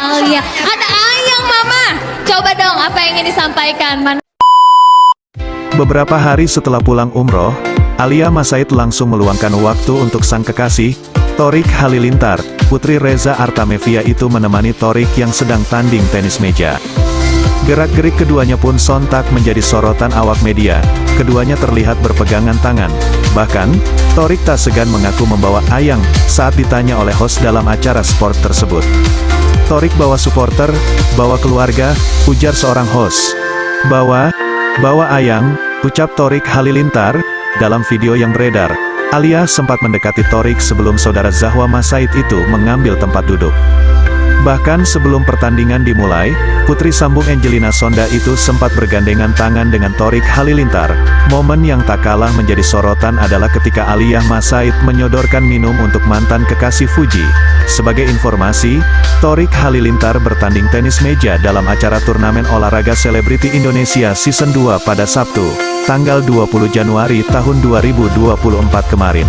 Alia. Ada Ayang Mama. Coba dong apa yang ingin disampaikan. Beberapa hari setelah pulang umroh, Alia Masaid langsung meluangkan waktu untuk sang kekasih, Thorik Halilintar. Putri Reza Artamevia itu menemani Thorik yang sedang tanding tenis meja. Gerak-gerik keduanya pun sontak menjadi sorotan awak media. Keduanya terlihat berpegangan tangan. Bahkan, Thorik tak segan mengaku membawa Ayang saat ditanya oleh host dalam acara sport tersebut. Thorik bawa supporter, bawa keluarga, ujar seorang host. Bawa Ayang, ucap Thorik Halilintar. Dalam video yang beredar, Alia sempat mendekati Thorik sebelum saudara Zahwa Masaid itu mengambil tempat duduk. Bahkan sebelum pertandingan dimulai, putri sambung Angelina Sonda itu sempat bergandengan tangan dengan Thorik Halilintar. Momen yang tak kalah menjadi sorotan adalah ketika Alia Masaid menyodorkan minum untuk mantan kekasih Fuji. Sebagai informasi, Thorik Halilintar bertanding tenis meja dalam acara turnamen olahraga selebriti Indonesia Season 2 pada Sabtu, tanggal 20 Januari tahun 2024 kemarin.